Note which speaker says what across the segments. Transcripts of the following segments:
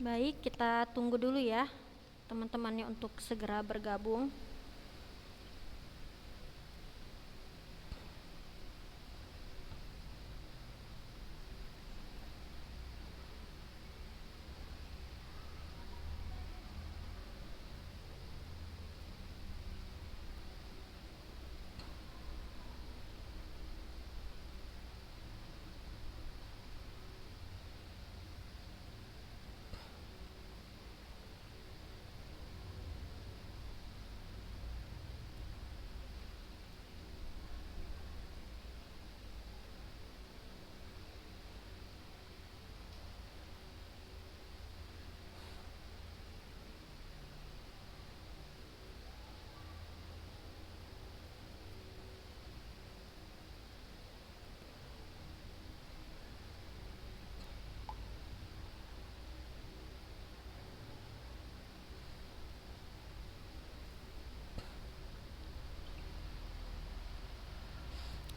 Speaker 1: Baik, kita tunggu dulu ya teman-temannya untuk segera bergabung.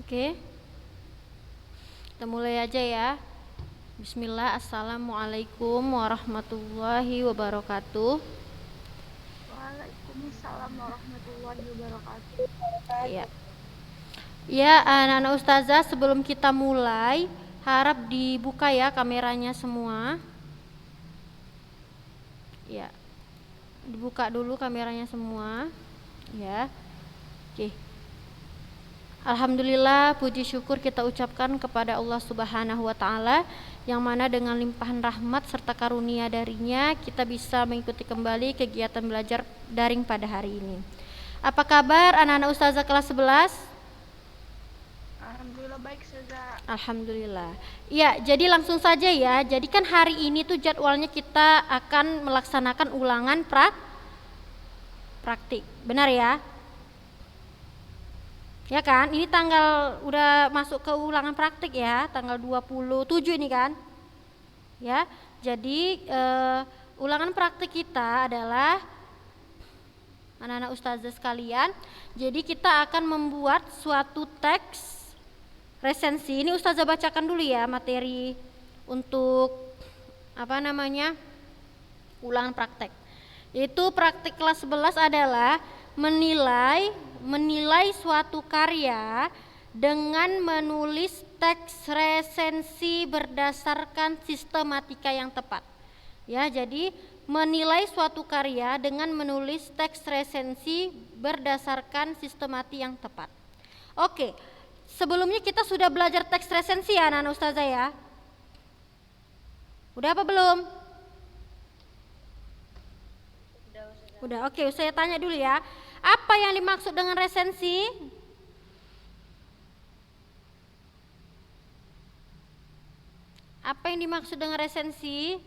Speaker 1: Oke, kita mulai aja ya. Bismillah, assalamualaikum warahmatullahi wabarakatuh.
Speaker 2: Waalaikumsalam warahmatullahi wabarakatuh.
Speaker 1: Ya, ya anak-anak ustazah, sebelum kita mulai harap dibuka ya kameranya semua. Ya, dibuka dulu kameranya semua. Ya, oke. Alhamdulillah, puji syukur kita ucapkan kepada Allah Subhanahu wa Ta'ala, yang mana dengan limpahan rahmat serta karunia darinya kita bisa mengikuti kembali kegiatan belajar daring pada hari ini. Apa kabar anak-anak ustazah kelas 11?
Speaker 2: Alhamdulillah baik, Ustazah.
Speaker 1: Alhamdulillah. Ya, jadi langsung saja ya. Jadi kan hari ini tuh jadwalnya kita akan melaksanakan ulangan praktik. Benar ya? Ya kan, ini tanggal udah masuk ke ulangan praktik ya, tanggal 27 ini kan. Ya, jadi ulangan praktik kita adalah anak-anak ustazah sekalian. Jadi kita akan membuat suatu teks resensi. Ini ustazah bacakan dulu ya materi untuk ulangan praktek. Itu praktik kelas 11 adalah menilai suatu karya dengan menulis teks resensi berdasarkan sistematika yang tepat. Ya, jadi menilai suatu karya dengan menulis teks resensi berdasarkan sistematika yang tepat. Oke, sebelumnya kita sudah belajar teks resensi ya anak-anak ustazah ya. Udah apa belum? Udah, oke, saya tanya dulu ya. Apa yang dimaksud dengan resensi? Apa yang dimaksud dengan resensi?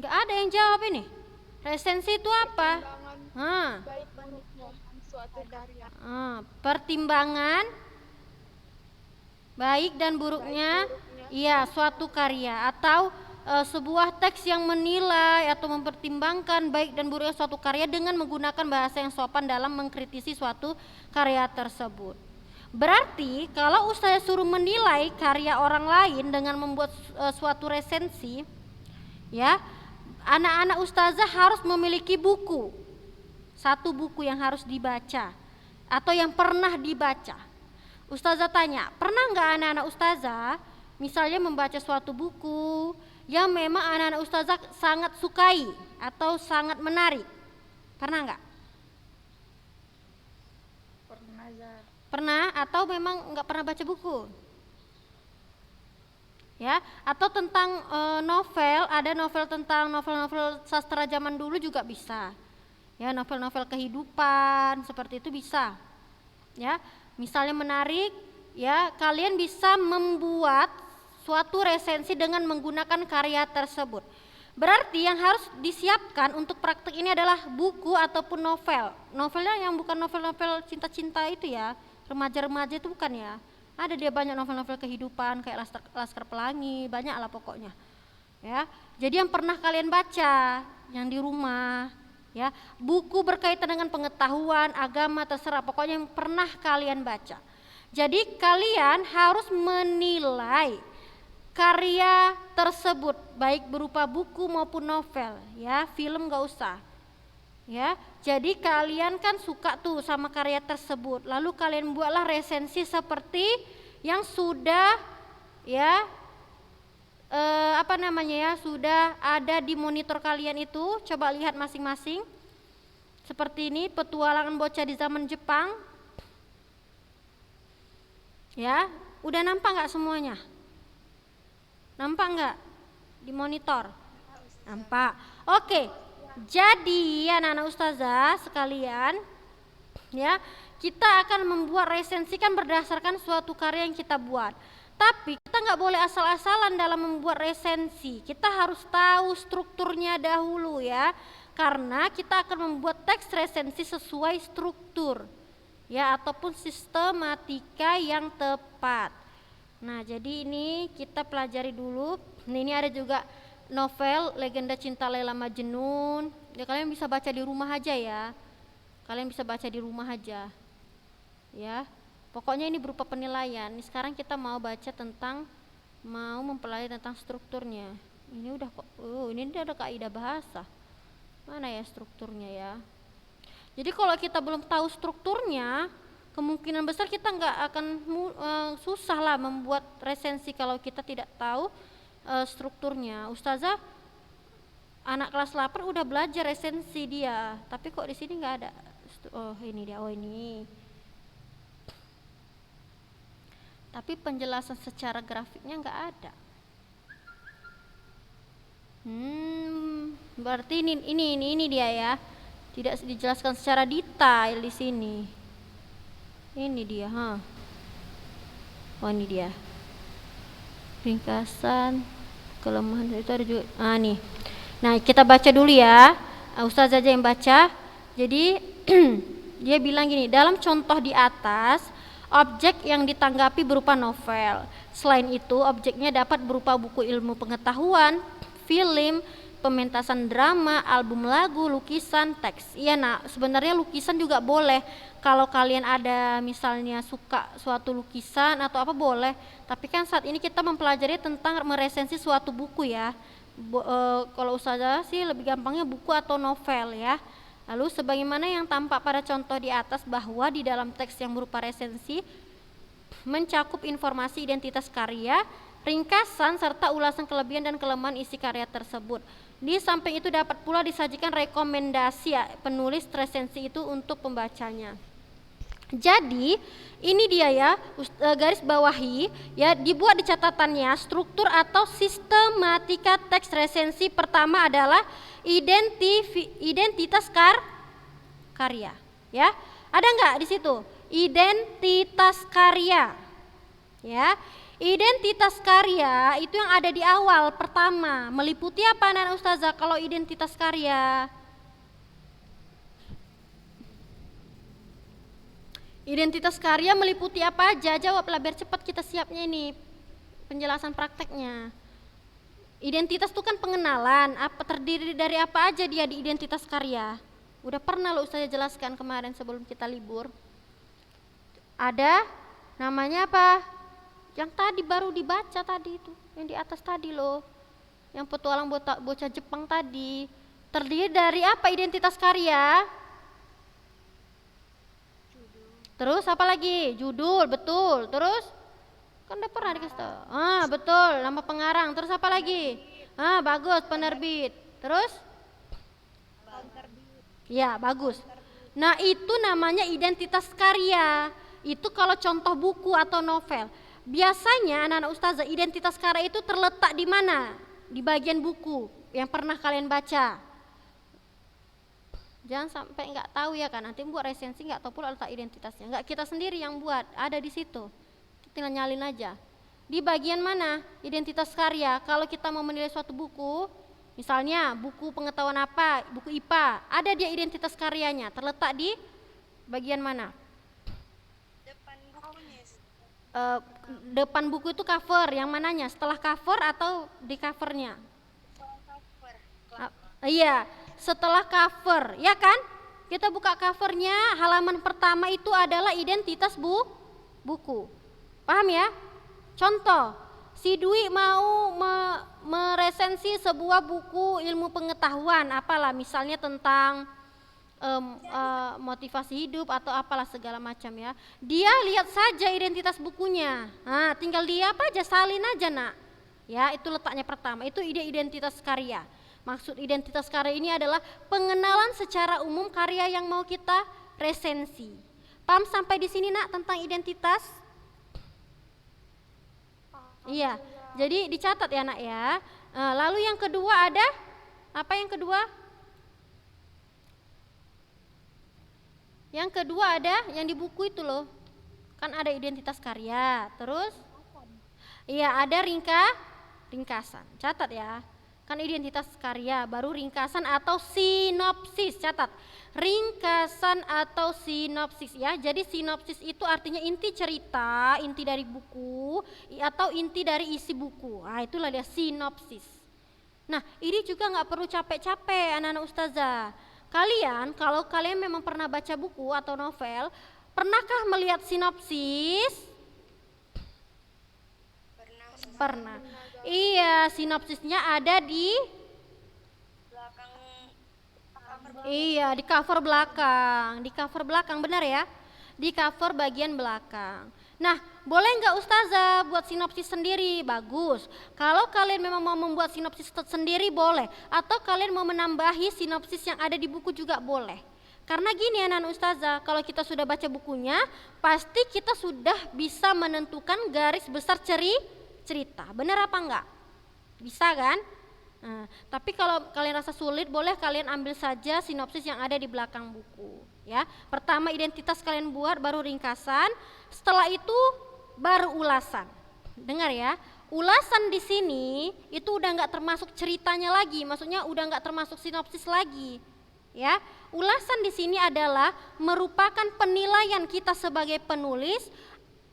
Speaker 1: Gak ada yang jawab ini. Resensi itu apa?
Speaker 2: Baik buruknya suatu karya.
Speaker 1: Pertimbangan baik dan buruknya, iya, suatu karya atau sebuah teks yang menilai atau mempertimbangkan baik dan buruknya suatu karya dengan menggunakan bahasa yang sopan dalam mengkritisi suatu karya tersebut. Berarti kalau saya suruh menilai karya orang lain dengan membuat suatu resensi, ya, anak-anak ustazah harus memiliki buku, satu buku yang harus dibaca atau yang pernah dibaca. Ustazah tanya, pernah nggak anak-anak ustazah misalnya membaca suatu buku yang memang anak-anak ustazah sangat sukai atau sangat menarik? Pernah nggak?
Speaker 2: Pernah, Zah.
Speaker 1: Pernah atau memang nggak pernah baca buku? Ya, atau tentang novel, ada novel tentang novel-novel sastra zaman dulu juga bisa. Ya, novel-novel kehidupan seperti itu bisa. Ya, misalnya menarik, ya, kalian bisa membuat suatu resensi dengan menggunakan karya tersebut. Berarti yang harus disiapkan untuk praktek ini adalah buku ataupun novel. Novelnya yang bukan novel-novel cinta-cinta itu ya, remaja-remaja itu bukan ya. Ada dia banyak novel-novel kehidupan kayak Laskar Pelangi, banyak lah pokoknya. Ya, jadi yang pernah kalian baca, yang di rumah, Ya, buku berkaitan dengan pengetahuan, agama, terserah, pokoknya yang pernah kalian baca. Jadi kalian harus menilai karya tersebut baik berupa buku maupun novel, ya, film gak usah. Ya, jadi kalian kan suka tuh sama karya tersebut, lalu kalian buatlah resensi seperti yang sudah ya sudah ada di monitor kalian itu. Coba lihat masing-masing. Seperti ini, petualangan bocah di zaman Jepang. Ya, udah nampak nggak semuanya? Nampak nggak di monitor? Nampak. Oke. Jadi anak-anak ustazah sekalian, ya, kita akan membuat resensi kan berdasarkan suatu karya yang kita buat. Tapi kita nggak boleh asal-asalan dalam membuat resensi. Kita harus tahu strukturnya dahulu ya, karena kita akan membuat teks resensi sesuai struktur, ya, ataupun sistematika yang tepat. Nah, jadi ini kita pelajari dulu. Ini ada juga novel Legenda Cinta Laila Majnun. Ya, kalian bisa baca di rumah aja ya. Kalian bisa baca di rumah aja. Ya. Pokoknya ini berupa penilaian. Sekarang kita mau mempelajari tentang strukturnya. Ini udah ini ada kaidah bahasa. Mana ya strukturnya ya? Jadi kalau kita belum tahu strukturnya, kemungkinan besar kita nggak akan susah lah membuat resensi kalau kita tidak tahu strukturnya. Ustazah anak kelas 8 udah belajar resensi dia, tapi kok di sini nggak ada. Oh ini dia, oh ini. Tapi penjelasan secara grafiknya nggak ada. Berarti ini dia ya. Tidak dijelaskan secara detail di sini. Ini dia, Oh ini dia. Ringkasan, kelemahan itu ada juga. Nih. Nah, kita baca dulu ya. Ustazah aja yang baca. Jadi dia bilang gini, dalam contoh di atas, objek yang ditanggapi berupa novel. Selain itu, objeknya dapat berupa buku ilmu pengetahuan, film, pementasan drama, album lagu, lukisan, teks. Iya, nah sebenarnya lukisan juga boleh. Kalau kalian ada misalnya suka suatu lukisan atau apa boleh. Tapi kan saat ini kita mempelajari tentang meresensi suatu buku ya. Kalau ustazah sih lebih gampangnya buku atau novel ya. Lalu sebagaimana yang tampak pada contoh di atas bahwa di dalam teks yang berupa resensi mencakup informasi identitas karya, ringkasan serta ulasan kelebihan dan kelemahan isi karya tersebut. Di samping itu dapat pula disajikan rekomendasi penulis resensi itu untuk pembacanya. Jadi ini dia ya, garis bawahi ya, dibuat di catatannya struktur atau sistematika teks resensi. Pertama adalah identitas karya ya. Ada nggak di situ identitas karya ya? Identitas karya itu yang ada di awal pertama meliputi apa anak ustazah kalau identitas karya? Identitas karya meliputi apa aja? Jawablah biar cepat kita siapnya ini penjelasan prakteknya. Identitas itu kan pengenalan, terdiri dari apa aja dia di identitas karya? Udah pernah lo saya jelaskan kemarin sebelum kita libur. Ada namanya apa? Yang tadi baru dibaca tadi itu, yang di atas tadi loh. Yang petualang bocah Jepang tadi. Terdiri dari apa identitas karya? Terus apa lagi? Judul, betul. Terus kan udah pernah dikasih tahu. Betul, nama pengarang. Terus apa lagi? Bagus, penerbit. Terus? Ya, bagus. Nah, itu namanya identitas karya. Itu kalau contoh buku atau novel. Biasanya anak-anak ustazah identitas karya itu terletak di mana? Di bagian buku yang pernah kalian baca. Jangan sampai nggak tahu ya kan, nanti buat resensi nggak tahu pula letak identitasnya. Nggak kita sendiri yang buat, ada di situ. Tinggal nyalin aja. Di bagian mana identitas karya? Kalau kita mau menilai suatu buku, misalnya buku pengetahuan apa, buku IPA, ada dia identitas karyanya. Terletak di bagian mana?
Speaker 3: Depan bukunya.
Speaker 1: Depan buku itu cover, yang mananya? Setelah cover atau di covernya?
Speaker 3: Cover.
Speaker 1: Iya. setelah cover, ya kan? Kita buka covernya, halaman pertama itu adalah identitas buku. Paham ya? Contoh, si Dwi mau meresensi sebuah buku ilmu pengetahuan, apalah misalnya tentang motivasi hidup atau apalah segala macam ya. Dia lihat saja identitas bukunya. Nah, tinggal dia apa aja, salin aja nak. Ya, itu letaknya pertama. Itu ide identitas karya. Maksud identitas karya ini adalah pengenalan secara umum karya yang mau kita resensi. Paham sampai di sini nak tentang identitas? Iya. Jadi dicatat ya nak ya. Lalu yang kedua ada apa yang kedua? Yang kedua ada yang di buku itu loh. Kan ada identitas karya. Terus? Iya, ada ringkasan. Catat ya. Kan identitas karya, baru ringkasan atau sinopsis. Catat. Ringkasan atau sinopsis ya. Jadi sinopsis itu artinya inti cerita, inti dari buku atau inti dari isi buku. Nah, itulah dia sinopsis. Nah, ini juga nggak perlu capek-capek anak-anak ustazah. Kalian, kalau kalian memang pernah baca buku atau novel, pernahkah melihat sinopsis? Pernah. Iya, sinopsisnya ada di
Speaker 3: belakang
Speaker 1: iya, di cover belakang. Di cover belakang, benar ya? Di cover bagian belakang. Nah, boleh nggak ustazah buat sinopsis sendiri? Bagus. Kalau kalian memang mau membuat sinopsis sendiri boleh. Atau kalian mau menambahi sinopsis yang ada di buku juga boleh. Karena gini anak ustazah, kalau kita sudah baca bukunya, pasti kita sudah bisa menentukan garis besar cerita. Benar apa enggak? Bisa kan? Nah, tapi kalau kalian rasa sulit, boleh kalian ambil saja sinopsis yang ada di belakang buku. Ya, pertama identitas kalian buat, baru ringkasan. Setelah itu baru ulasan. Dengar ya, ulasan di sini itu udah nggak termasuk ceritanya lagi, maksudnya udah nggak termasuk sinopsis lagi. Ya, ulasan di sini adalah merupakan penilaian kita sebagai penulis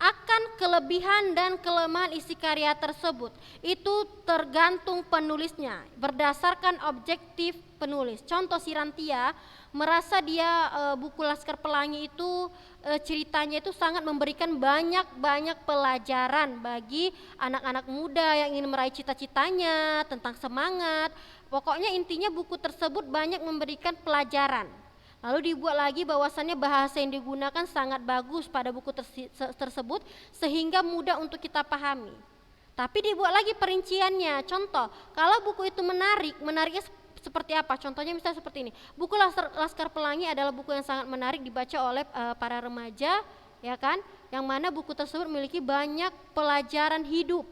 Speaker 1: akan kelebihan dan kelemahan isi karya tersebut. Itu tergantung penulisnya berdasarkan objektif penulis. Contoh si Rantia merasa dia buku Laskar Pelangi itu ceritanya itu sangat memberikan banyak pelajaran bagi anak-anak muda yang ingin meraih cita-citanya, tentang semangat. Pokoknya intinya buku tersebut banyak memberikan pelajaran. Lalu dibuat lagi bahwasannya bahasa yang digunakan sangat bagus pada buku tersebut sehingga mudah untuk kita pahami. Tapi dibuat lagi perinciannya. Contoh, kalau buku itu menariknya seperti apa? Contohnya misalnya seperti ini. Buku Laskar Pelangi adalah buku yang sangat menarik dibaca oleh para remaja, ya kan? Yang mana buku tersebut memiliki banyak pelajaran hidup.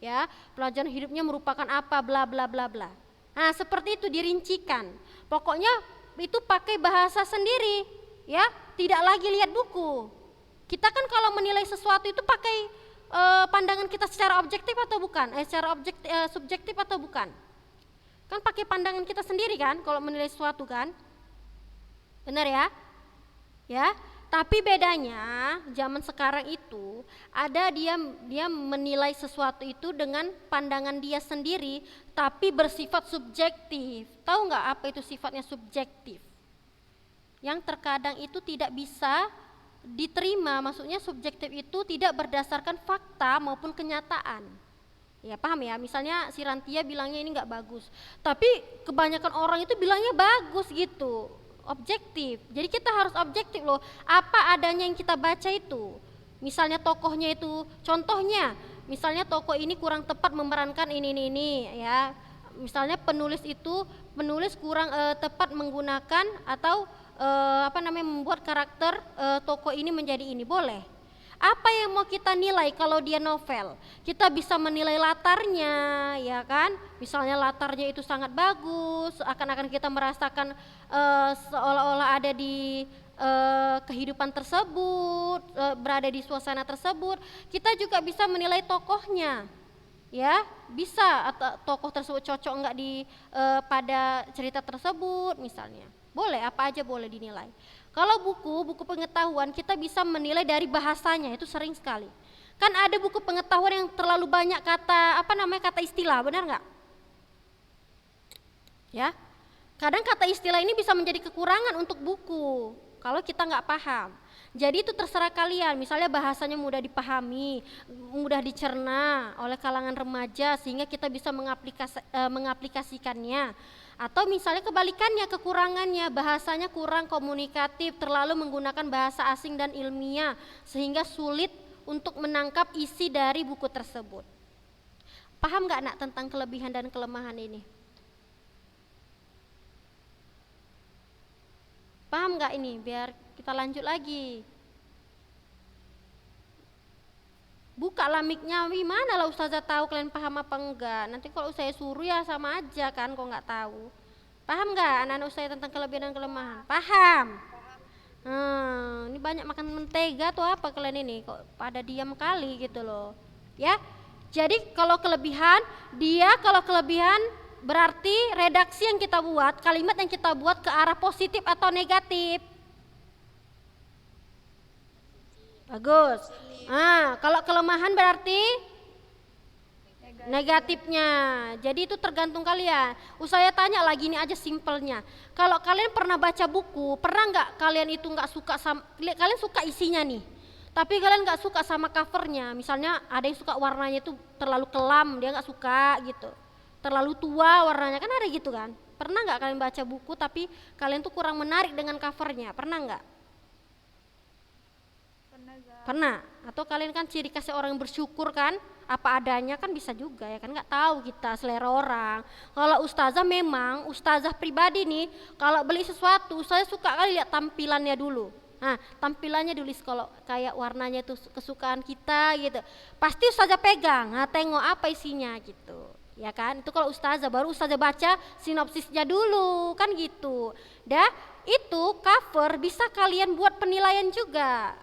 Speaker 1: Ya, pelajaran hidupnya merupakan apa bla bla bla bla. Nah, seperti itu dirincikan. Pokoknya itu pakai bahasa sendiri, ya, tidak lagi lihat buku. Kita kan kalau menilai sesuatu itu pakai pandangan kita secara objektif atau bukan? Subjektif atau bukan? Kan pakai pandangan kita sendiri kan kalau menilai sesuatu kan? Benar ya? Ya. Tapi bedanya zaman sekarang itu ada dia menilai sesuatu itu dengan pandangan dia sendiri tapi bersifat subjektif. Tahu nggak apa itu sifatnya subjektif? Yang terkadang itu tidak bisa diterima, maksudnya subjektif itu tidak berdasarkan fakta maupun kenyataan. Ya paham ya, misalnya si Rantia bilangnya ini nggak bagus, tapi kebanyakan orang itu bilangnya bagus gitu. Objektif, jadi kita harus objektif loh, apa adanya yang kita baca itu. Misalnya tokohnya itu, contohnya misalnya tokoh ini kurang tepat memerankan ini ya. Misalnya penulis kurang tepat menggunakan atau membuat karakter tokoh ini menjadi ini, boleh. Apa yang mau kita nilai kalau dia novel? Kita bisa menilai latarnya, ya kan? Misalnya latarnya itu sangat bagus, akan kita merasakan seolah-olah ada di kehidupan tersebut, berada di suasana tersebut. Kita juga bisa menilai tokohnya, ya, bisa atau tokoh tersebut cocok enggak di pada cerita tersebut misalnya. Boleh, apa aja boleh dinilai. Kalau buku pengetahuan kita bisa menilai dari bahasanya, itu sering sekali. Kan ada buku pengetahuan yang terlalu banyak kata istilah, benar nggak? Ya, Kadang kata istilah ini bisa menjadi kekurangan untuk buku kalau kita nggak paham. Jadi itu terserah kalian, misalnya bahasanya mudah dipahami, mudah dicerna oleh kalangan remaja sehingga kita bisa mengaplikasikannya. Atau misalnya kebalikannya, kekurangannya, bahasanya kurang komunikatif, terlalu menggunakan bahasa asing dan ilmiah sehingga sulit untuk menangkap isi dari buku tersebut. Paham nggak nak tentang kelebihan dan kelemahan ini? Paham nggak ini? Biar kita lanjut lagi. Bukalah mic-nya, gimana lah Ustazah tahu kalian paham apa enggak? Nanti kalau saya suruh ya sama aja kan kok nggak tahu. Paham nggak anak-anak saya tentang kelebihan dan kelemahan? Paham? Ini banyak makan mentega atau apa kalian ini? Kok pada diam kali gitu loh. Ya, jadi kalau kelebihan berarti redaksi yang kita buat, kalimat yang kita buat ke arah positif atau negatif. Bagus. Kalau kelemahan berarti negatifnya. Jadi itu tergantung kalian. Saya tanya lagi ini aja simpelnya. Kalau kalian pernah baca buku, pernah nggak kalian itu nggak suka sama, kalian suka isinya nih, tapi kalian nggak suka sama covernya. Misalnya ada yang suka warnanya itu terlalu kelam, dia nggak suka gitu. Terlalu tua warnanya, kan ada gitu kan. Pernah nggak kalian baca buku tapi kalian tuh kurang menarik dengan covernya? Pernah nggak? Pernah. Atau kalian kan ciri khasnya orang yang bersyukur kan, apa adanya kan bisa juga ya kan, nggak tahu kita selera orang. Kalau ustazah memang, ustazah pribadi nih, kalau beli sesuatu saya suka kali lihat tampilannya dulu. Tampilannya dulu, kalau kayak warnanya itu kesukaan kita gitu, pasti ustazah pegang, tengok apa isinya gitu. Ya kan, itu kalau ustazah, baru ustazah baca sinopsisnya dulu kan gitu. Itu cover bisa kalian buat penilaian juga.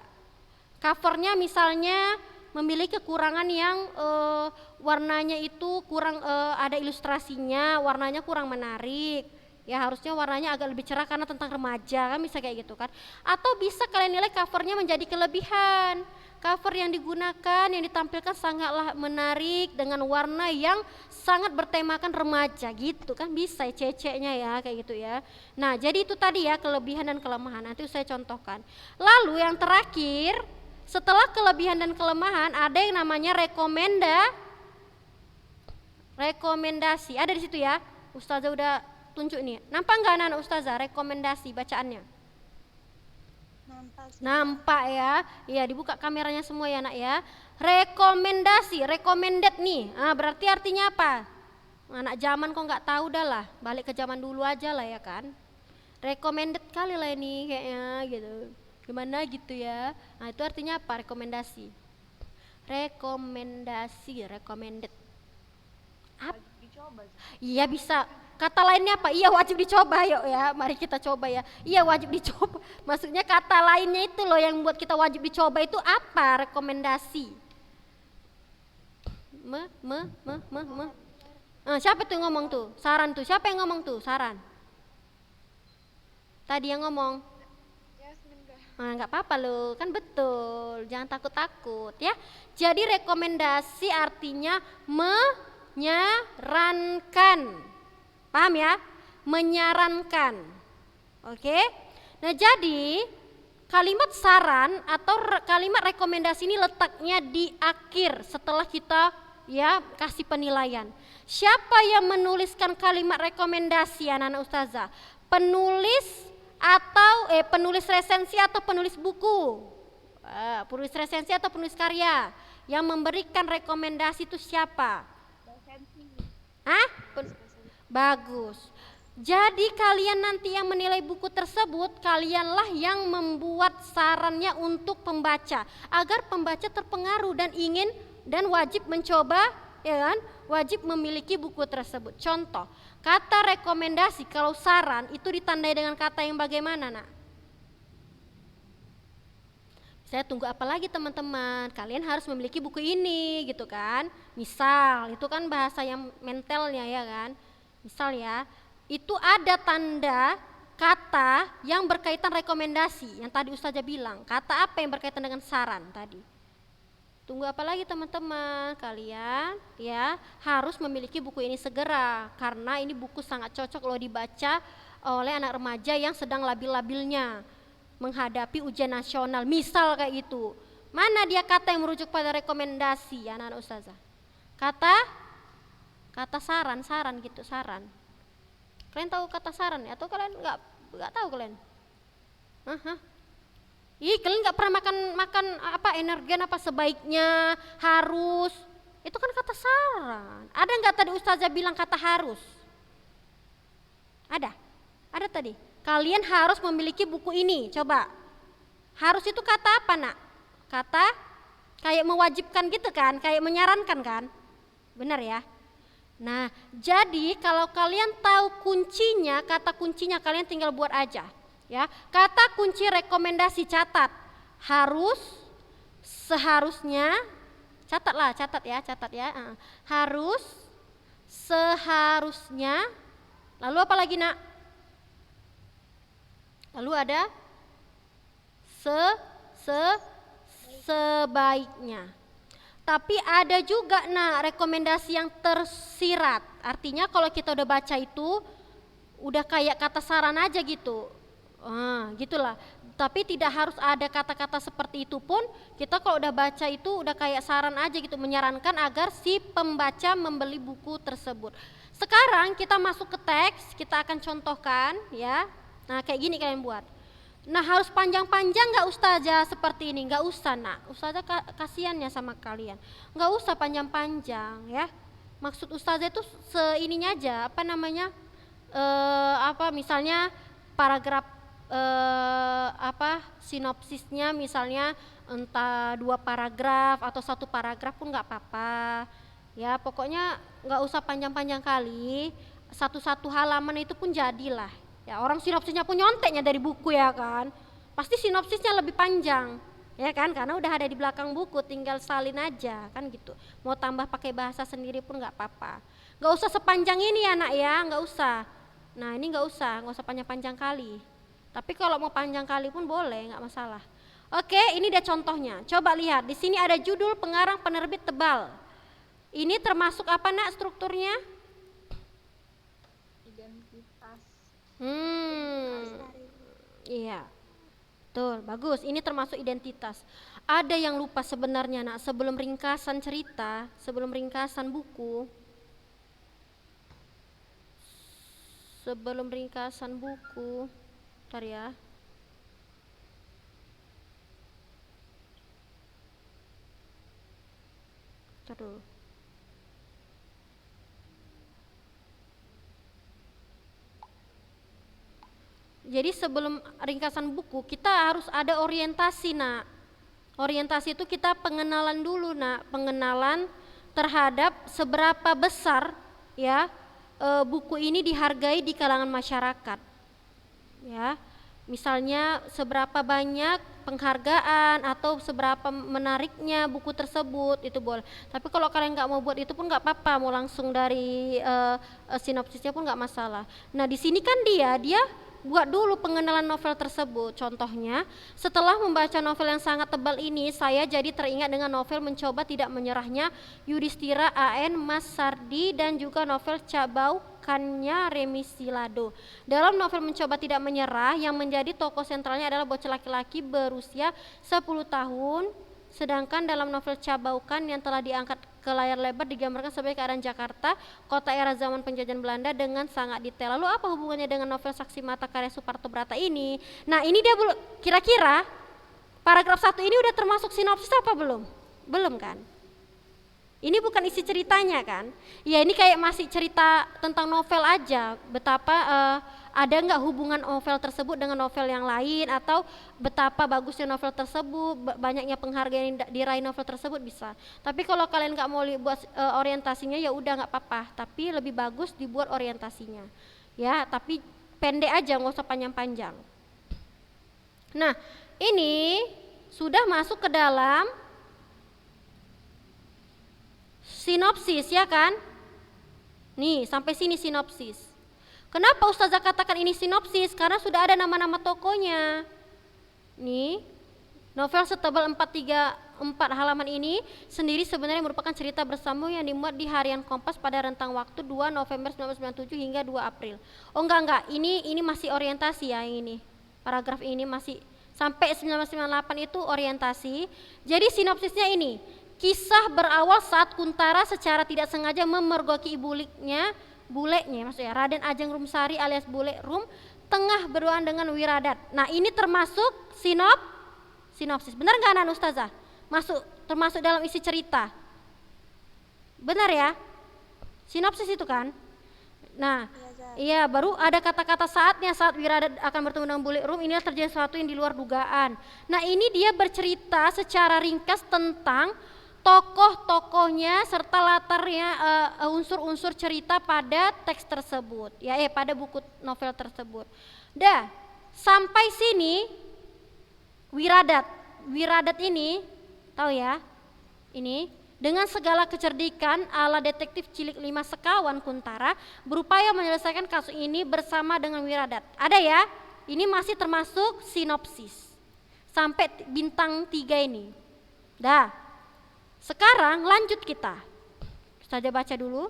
Speaker 1: Covernya misalnya memiliki kekurangan yang warnanya itu kurang ada ilustrasinya, warnanya kurang menarik. Ya harusnya warnanya agak lebih cerah karena tentang remaja kan, bisa kayak gitu kan. Atau bisa kalian nilai covernya menjadi kelebihan. Cover yang digunakan, yang ditampilkan sangatlah menarik dengan warna yang sangat bertemakan remaja gitu kan, bisa ceceknya ya kayak gitu ya. Nah jadi itu tadi ya kelebihan dan kelemahan, nanti saya contohkan. Lalu yang terakhir, setelah kelebihan dan kelemahan ada yang namanya rekomendasi. Ada di situ ya. Ustazah udah tunjuk nih. Nampak nggak anak-anak ustazah rekomendasi bacaannya? Nampak ya. Iya, dibuka kameranya semua ya nak ya. Rekomendasi, recommended nih. Berarti artinya apa? Anak zaman kok nggak tahu dah lah. Balik ke zaman dulu aja lah ya kan. Recommended kali lah ini kayaknya gitu. Gimana gitu ya. Itu artinya apa? Rekomendasi. Recommended. Iya bisa. Kata lainnya apa? Iya wajib dicoba yuk ya. Mari kita coba ya. Iya wajib dicoba. Maksudnya kata lainnya itu loh yang buat kita wajib dicoba itu apa? Rekomendasi. Siapa tuh yang ngomong tuh? Saran tuh. Siapa yang ngomong tuh? Saran. Tadi yang ngomong. Nggak apa-apa loh, kan betul, jangan takut-takut ya. Jadi rekomendasi artinya menyarankan, paham ya? Menyarankan, oke? Nah jadi kalimat saran atau kalimat rekomendasi ini letaknya di akhir setelah kita ya kasih penilaian. Siapa yang menuliskan kalimat rekomendasi anak-anak ustazah? Penulis resensi atau penulis buku, penulis resensi atau penulis karya. Yang memberikan rekomendasi itu siapa? Bagus. Jadi kalian nanti yang menilai buku tersebut, kalianlah yang membuat sarannya untuk pembaca agar pembaca terpengaruh dan ingin dan wajib mencoba, ya kan? Wajib memiliki buku tersebut. Contoh, kata rekomendasi kalau saran itu ditandai dengan kata yang bagaimana, nak? Saya tunggu apa lagi teman-teman? Kalian harus memiliki buku ini gitu kan. Misal, itu kan bahasa yang mentalnya ya kan. Misal ya, itu ada tanda kata yang berkaitan rekomendasi yang tadi Ustazah bilang. Kata apa yang berkaitan dengan saran tadi? Tunggu apa lagi teman-teman? Kalian ya harus memiliki buku ini segera karena ini buku sangat cocok loh dibaca oleh anak remaja yang sedang labil-labilnya menghadapi ujian nasional. Misal kayak gitu. Mana dia kata yang merujuk pada rekomendasi anak-anak ustazah? Kata saran gitu, saran. Kalian tahu kata saran ya? Atau kalian nggak tahu kalian? Hah? Ih, kalian nggak pernah makan apa energen apa sebaiknya harus? Itu kan kata saran. Ada nggak tadi ustazah bilang kata harus? Ada tadi. Kalian harus memiliki buku ini. Coba. Harus itu kata apa nak? Kata kayak mewajibkan gitu kan? Kayak menyarankan kan? Benar ya? Nah, jadi kalau kalian tahu kuncinya, kata kuncinya kalian tinggal buat aja. Ya, kata kunci rekomendasi catat. Harus, seharusnya, catat ya. Harus, seharusnya. Lalu apa lagi nak? Lalu ada sebaiknya. Tapi ada juga rekomendasi yang tersirat. Artinya kalau kita udah baca itu udah kayak kata saran aja gitu. Gitulah. Tapi tidak harus ada kata-kata seperti itu pun, kita kalau udah baca itu udah kayak saran aja gitu, menyarankan agar si pembaca membeli buku tersebut. Sekarang kita masuk ke teks, kita akan contohkan ya. Nah, kayak gini kalian buat. Nah, harus panjang-panjang nggak ustazah seperti ini? Nggak usah nak, ustazah kasihannya sama kalian. Nggak usah panjang-panjang ya. Maksud ustazah itu seininya aja, misalnya paragraf sinopsisnya misalnya entah 2 paragraf atau 1 paragraf pun nggak apa-apa. Ya, pokoknya nggak usah panjang-panjang kali. Satu halaman itu pun jadilah. Ya, orang sinopsisnya pun nyonteknya dari buku ya kan. Pasti sinopsisnya lebih panjang. Ya kan, karena udah ada di belakang buku, tinggal salin aja kan gitu. Mau tambah pakai bahasa sendiri pun nggak apa-apa. Nggak usah sepanjang ini ya nak ya, nggak usah. Nah, ini nggak usah panjang-panjang kali. Tapi kalau mau panjang kali pun boleh, nggak masalah. Oke, ini dia contohnya. Coba lihat, di sini ada judul, pengarang, penerbit, tebal. Ini termasuk apa nak strukturnya?
Speaker 2: Identitas.
Speaker 1: Iya, betul, bagus. Ini termasuk identitas. Ada yang lupa sebenarnya nak, sebelum ringkasan cerita, sebelum ringkasan buku, bentar ya. Bentar dulu. Jadi sebelum ringkasan buku kita harus ada orientasi nak. Orientasi itu kita pengenalan dulu nak, pengenalan terhadap seberapa besar ya buku ini dihargai di kalangan masyarakat. Ya, misalnya seberapa banyak penghargaan atau seberapa menariknya buku tersebut itu boleh. Tapi kalau kalian nggak mau buat itu pun nggak apa-apa, mau langsung dari sinopsisnya pun nggak masalah. Nah di sini kan dia buat dulu pengenalan novel tersebut. Contohnya, setelah membaca novel yang sangat tebal ini, saya jadi teringat dengan novel Mencoba Tidak Menyerahnya Yudhistira A.N. Mas Sardi dan juga novel Cabaukannya Remi Silado. Dalam novel Mencoba Tidak Menyerah, yang menjadi tokoh sentralnya adalah bocah laki-laki berusia 10 tahun, sedangkan dalam novel Cabaukan yang telah diangkat ke layar lebar digambarkan sebagai keadaan Jakarta, kota era zaman penjajahan Belanda dengan sangat detail. Lalu apa hubungannya dengan novel Saksi Mata karya Suparto Brata ini? Nah ini dia kira-kira paragraf 1 ini udah termasuk sinopsis apa belum? Belum kan? Ini bukan isi ceritanya kan? Ya ini kayak masih cerita tentang novel aja, betapa ada nggak hubungan novel tersebut dengan novel yang lain, atau betapa bagusnya novel tersebut, banyaknya penghargaan yang diraih novel tersebut bisa. Tapi kalau kalian nggak mau buat orientasinya ya udah nggak apa-apa, tapi lebih bagus dibuat orientasinya. Ya, tapi pendek aja, nggak usah panjang-panjang. Nah, ini sudah masuk ke dalam sinopsis ya kan? Nih, sampai sini sinopsis. Kenapa Ustazah katakan ini sinopsis? Karena sudah ada nama-nama tokonya. Nih, novel setebal 4 4 halaman ini sendiri sebenarnya merupakan cerita bersambung yang dimuat di Harian Kompas pada rentang waktu 2 November 1997 hingga 2 April. Oh enggak, ini masih orientasi ya ini. Paragraf ini masih sampai 1998 itu orientasi. Jadi sinopsisnya ini, kisah berawal saat Kuntara secara tidak sengaja memergoki buleknya maksudnya Raden Ajeng Rumsari alias Bule Rum tengah berduaan dengan Wiradat. Nah ini termasuk sinopsis. Benar nggak anak ustazah? Termasuk dalam isi cerita. Benar ya? Sinopsis itu kan? Nah, iya baru ada kata-kata saatnya saat Wiradat akan bertemu dengan Bule Rum, inilah terjadi sesuatu yang di luar dugaan. Nah ini dia bercerita secara ringkas tentang tokoh-tokohnya serta latarnya unsur-unsur cerita pada teks tersebut ya pada buku novel tersebut. Dah sampai sini Wiradat ini tahu ya ini dengan segala kecerdikan ala detektif cilik 5 sekawan Kuntara berupaya menyelesaikan kasus ini bersama dengan Wiradat. Ada ya, ini masih termasuk sinopsis sampai bintang 3 ini. Dah sekarang lanjut kita saja baca dulu.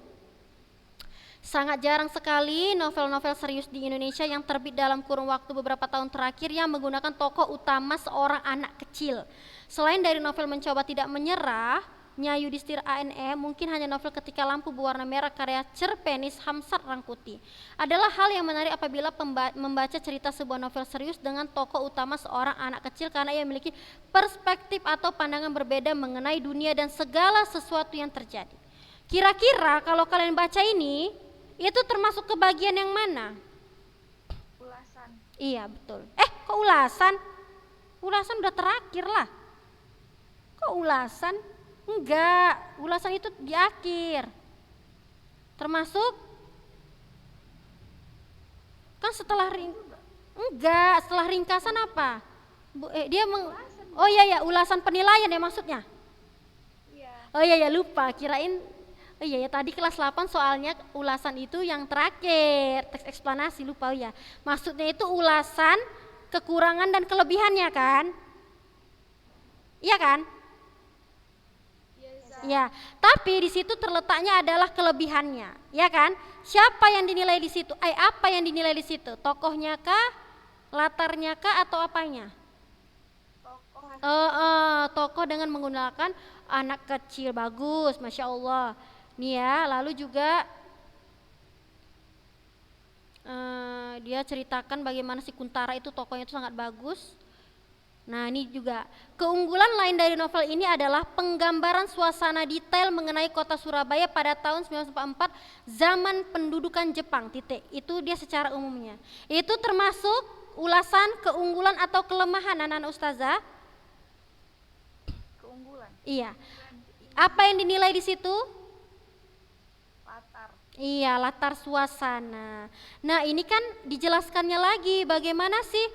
Speaker 1: Sangat jarang sekali novel-novel serius di Indonesia yang terbit dalam kurun waktu beberapa tahun terakhir yang menggunakan tokoh utama seorang anak kecil. Selain dari novel Mencoba Tidak Menyerah, Nyi Yudhistira ANE, mungkin hanya novel Ketika Lampu Berwarna Merah karya Cerpenis Hamsat Rangkuti. Adalah hal yang menarik apabila membaca cerita sebuah novel serius dengan tokoh utama seorang anak kecil karena ia memiliki perspektif atau pandangan berbeda mengenai dunia dan segala sesuatu yang terjadi. Kira-kira kalau kalian baca ini, itu termasuk ke bagian yang mana?
Speaker 2: Ulasan.
Speaker 1: Iya betul. Kok ulasan? Ulasan udah terakhir lah. Kok ulasan? Enggak, ulasan itu di akhir. Termasuk kan setelah setelah ringkasan apa? Oh iya ulasan penilaian ya maksudnya.
Speaker 2: Iya.
Speaker 1: Oh iya lupa, kirain oh iya ya tadi kelas 8 soalnya ulasan itu yang terakhir, teks eksplanasi lupa ya. Maksudnya itu ulasan kekurangan dan kelebihannya kan? Iya kan? Ya, tapi di situ terletaknya adalah kelebihannya, ya kan? Siapa yang dinilai di situ? Apa yang dinilai di situ? Tokohnya kah? Latarnya kah atau apanya? Tokoh dengan menggunakan anak kecil bagus, masya Allah. Nih ya, lalu juga dia ceritakan bagaimana si Kuntara itu tokohnya itu sangat bagus. Nah ini juga keunggulan lain dari novel ini adalah penggambaran suasana detail mengenai kota Surabaya pada tahun 1944 zaman pendudukan Jepang itu dia secara umumnya. Itu termasuk ulasan keunggulan atau kelemahan anak-anak ustazah?
Speaker 2: Keunggulan.
Speaker 1: Iya. Apa yang dinilai di situ?
Speaker 2: Latar.
Speaker 1: Iya, latar suasana. Nah ini kan dijelaskannya lagi bagaimana sih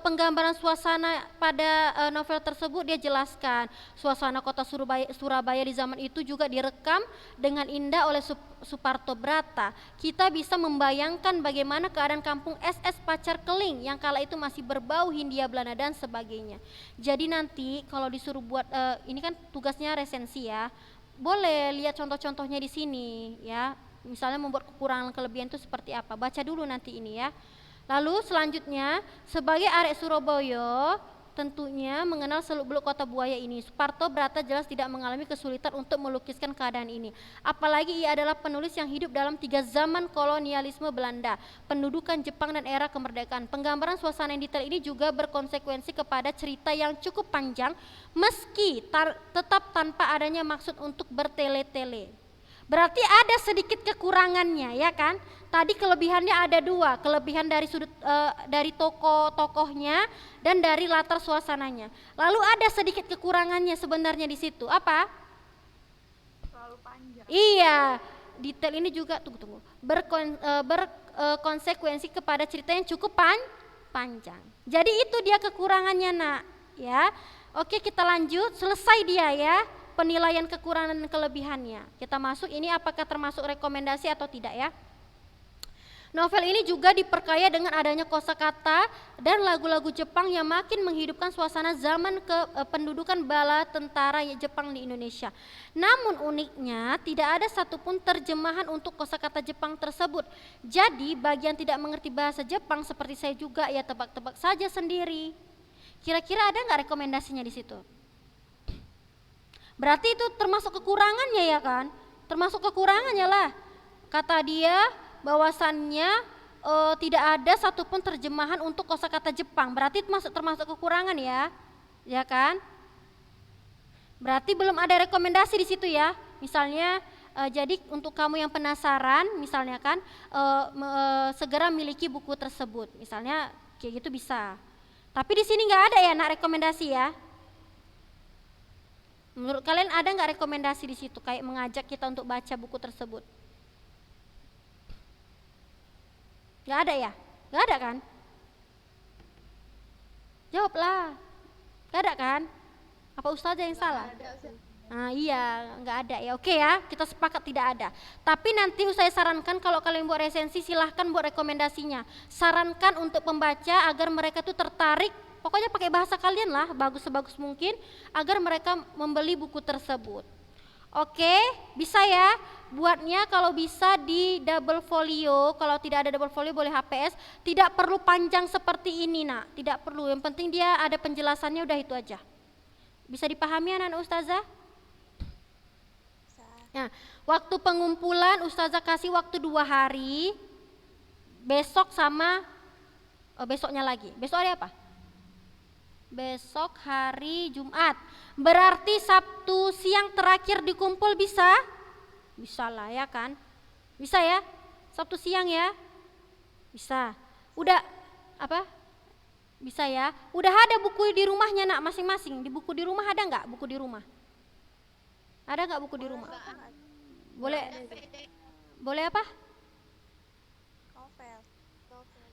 Speaker 1: penggambaran suasana pada novel tersebut. Dia jelaskan suasana kota Surabaya di zaman itu juga direkam dengan indah oleh Suparto Brata. Kita bisa membayangkan bagaimana keadaan kampung SS Pacar Keling yang kala itu masih berbau Hindia Belanda dan sebagainya. Jadi nanti kalau disuruh buat ini kan tugasnya resensi ya, boleh lihat contoh-contohnya di sini ya. Misalnya membuat kekurangan kelebihan itu seperti apa, baca dulu nanti ini ya. Lalu selanjutnya sebagai arek Surabaya tentunya mengenal seluk-beluk kota buaya ini, Suparto Brata jelas tidak mengalami kesulitan untuk melukiskan keadaan ini. Apalagi ia adalah penulis yang hidup dalam 3 zaman kolonialisme Belanda, pendudukan Jepang dan era kemerdekaan. Penggambaran suasana yang detail ini juga berkonsekuensi kepada cerita yang cukup panjang meski tetap tanpa adanya maksud untuk bertele-tele. Berarti ada sedikit kekurangannya ya kan? Tadi kelebihannya ada 2, kelebihan dari sudut dari tokoh-tokohnya dan dari latar suasananya. Lalu ada sedikit kekurangannya sebenarnya di situ. Apa?
Speaker 2: Terlalu panjang.
Speaker 1: Iya, detail ini juga tunggu. Berkonsekuensi kepada cerita yang cukup panjang. Jadi itu dia kekurangannya nak, ya. Oke, kita lanjut, selesai dia ya. Penilaian kekurangan dan kelebihannya. Kita masuk ini apakah termasuk rekomendasi atau tidak ya? Novel ini juga diperkaya dengan adanya kosakata dan lagu-lagu Jepang yang makin menghidupkan suasana zaman pendudukan bala tentara Jepang di Indonesia. Namun uniknya tidak ada satupun terjemahan untuk kosakata Jepang tersebut. Jadi bagi yang tidak mengerti bahasa Jepang seperti saya juga ya tebak-tebak saja sendiri. Kira-kira ada nggak rekomendasinya di situ? Berarti itu termasuk kekurangannya ya kan? Termasuk kekurangannya lah. Kata dia bahwasannya tidak ada satupun terjemahan untuk kosakata Jepang. Berarti itu termasuk kekurangan ya. Ya kan? Berarti belum ada rekomendasi di situ ya. Misalnya jadi untuk kamu yang penasaran misalnya kan segera miliki buku tersebut. Misalnya kayak gitu bisa. Tapi di sini nggak ada ya nak rekomendasi ya. Menurut kalian ada nggak rekomendasi di situ kayak mengajak kita untuk baca buku tersebut? Nggak ada ya? Nggak ada kan? Jawablah. Nggak ada kan? Apa ustazah yang salah? Nah, iya, nggak ada ya. Oke ya, kita sepakat tidak ada. Tapi nanti saya sarankan kalau kalian buat resensi silahkan buat rekomendasinya. Sarankan untuk pembaca agar mereka tuh tertarik. Pokoknya pakai bahasa kalian lah, bagus sebagus mungkin agar mereka membeli buku tersebut. Oke, bisa ya. Buatnya kalau bisa di double folio, kalau tidak ada double folio boleh HPS. Tidak perlu panjang seperti ini nak, tidak perlu. Yang penting dia ada penjelasannya, udah itu aja. Bisa dipahami anak-anak ustazah? Nah, waktu pengumpulan ustazah kasih waktu 2 hari. Besok sama besoknya lagi. Besok hari apa? Besok hari Jumat. Berarti Sabtu siang terakhir dikumpul bisa? Bisa lah ya kan? Bisa ya? Sabtu siang ya? Bisa. Udah apa? Bisa ya? Udah ada buku di rumahnya nak masing-masing? Di buku di rumah ada nggak buku di rumah? Ada nggak buku di rumah? Boleh? Boleh apa?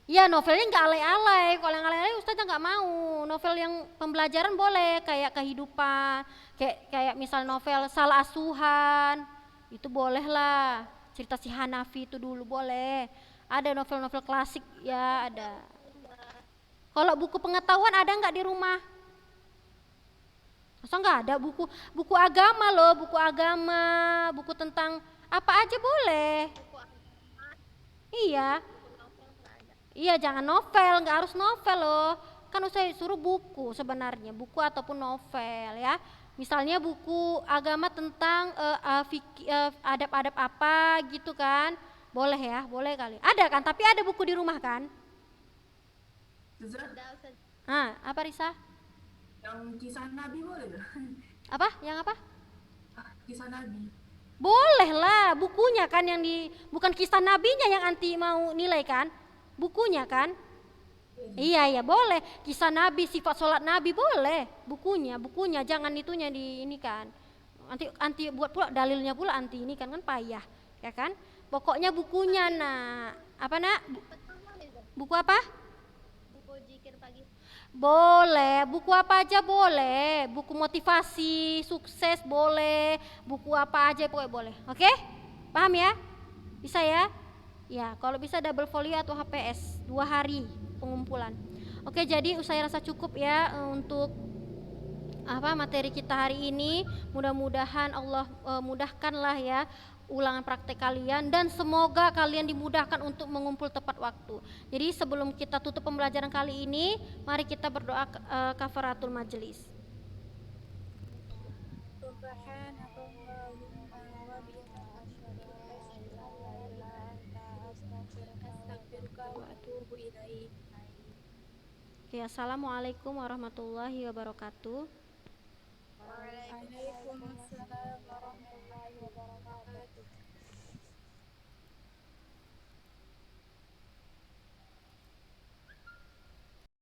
Speaker 1: Ya novelnya nggak alay-alay, kalau yang alay-alay ustazah nggak mau. Novel yang pembelajaran boleh, kayak kehidupan, kayak misal novel Salah Asuhan, itu boleh lah. Cerita si Hanafi itu dulu boleh. Ada novel-novel klasik ya ada. Kalau buku pengetahuan ada nggak di rumah? Masa nggak ada buku agama loh, buku agama, buku tentang apa aja boleh. Iya. Iya jangan novel, nggak harus novel loh. Kan saya suruh buku sebenarnya, buku ataupun novel ya. Misalnya buku agama tentang adab-adab apa gitu kan. Boleh ya, boleh kali. Ada kan, tapi ada buku di rumah kan? Apa Risa?
Speaker 4: Yang kisah Nabi boleh gak?
Speaker 1: Apa? Yang apa?
Speaker 4: Kisah Nabi.
Speaker 1: Boleh lah, bukunya kan yang bukan kisah nabinya yang anti mau nilai kan? Bukunya kan? Iya boleh. Kisah Nabi, sifat sholat Nabi boleh. Bukunya jangan itunya di ini kan. Anti buat pula dalilnya pula anti ini kan payah, ya kan? Pokoknya bukunya nak. Apa nak? Buku apa?
Speaker 3: Buku zikir pagi.
Speaker 1: Boleh, buku apa aja boleh. Buku motivasi, sukses boleh. Buku apa aja pokoknya boleh. Oke? Paham ya? Bisa ya? Ya, kalau bisa double folio atau HPS 2 hari pengumpulan. Oke, jadi saya rasa cukup ya untuk materi kita hari ini. Mudah-mudahan Allah mudahkanlah ya ulangan praktek kalian dan semoga kalian dimudahkan untuk mengumpul tepat waktu. Jadi sebelum kita tutup pembelajaran kali ini, mari kita berdoa kafaratul majelis. Oke, assalamualaikum warahmatullahi wabarakatuh.
Speaker 2: Waalaikumsalam warahmatullahi wabarakatuh.